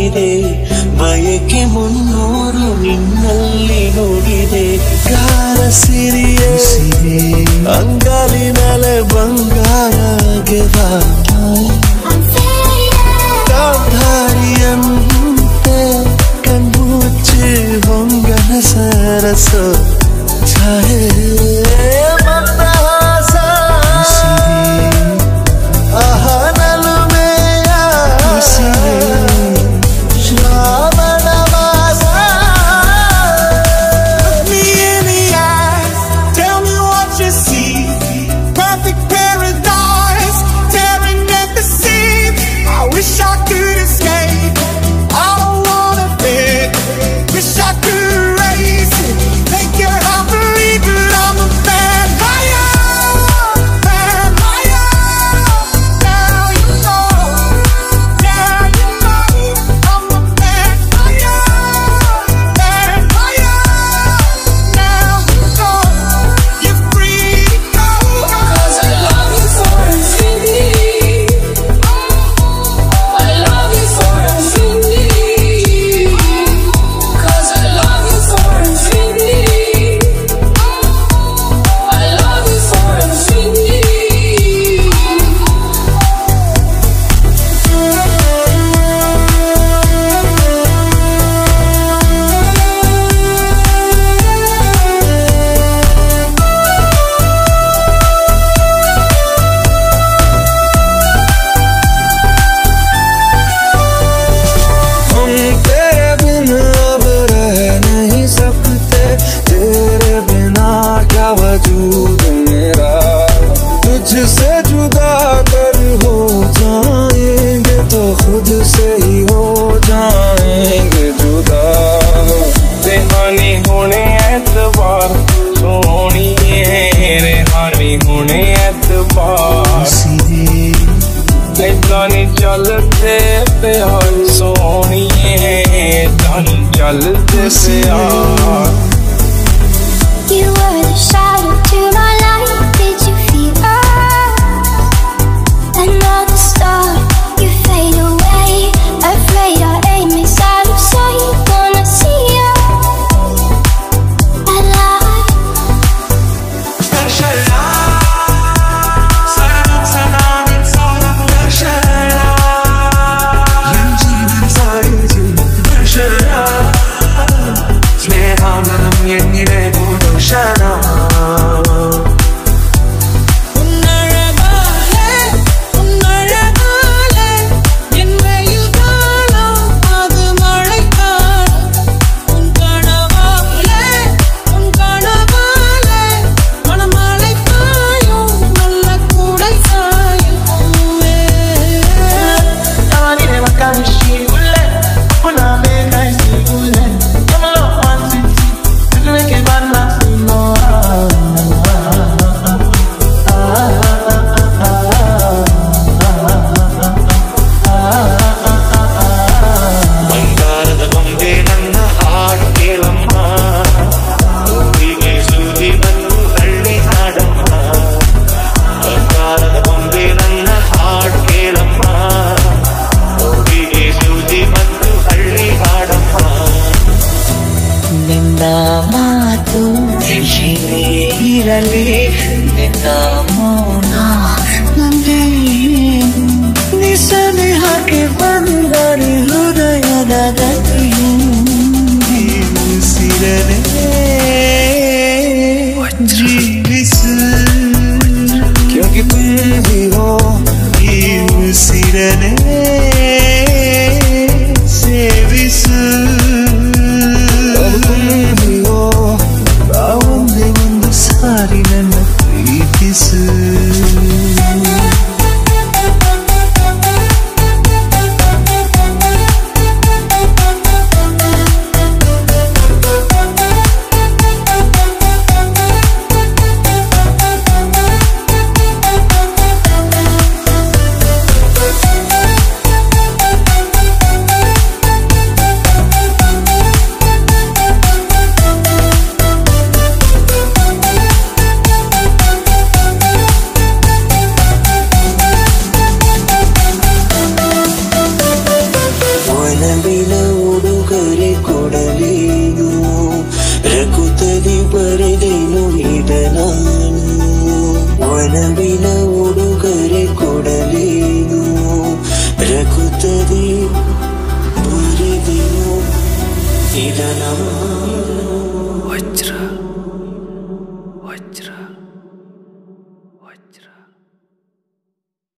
ಬಂದಿದೆ ಬಯಕೆ ಮುನ್ನೂರು ನಿನ್ನಲ್ಲಿ ನೋಡಿದೆ ಗಾರ ಸಿರಿಯೇ ಅಂಗಾಲಿನಲೆ ಬಂಗಾರಗೆವ ಗಾಂಧಾರಿಯಂತೆ ಕಣ್ಮುಚ್ಚಿ ಹೊಂಗನ ಸರಸ ಛಾಯೆ तुझसे जुदा कर हो जाएंगे तो खुद से ही हो जाएंगे जुदा रेहानी होने एतबार सोनिए रेहानी होने एतबार दानी चलते प्यार सोनिए दानी चलते प्यार You were the shadow to my light. Did you feel another star? You fade away. Afraid our aim is out of sight. Gonna see you alive. 스네한 भी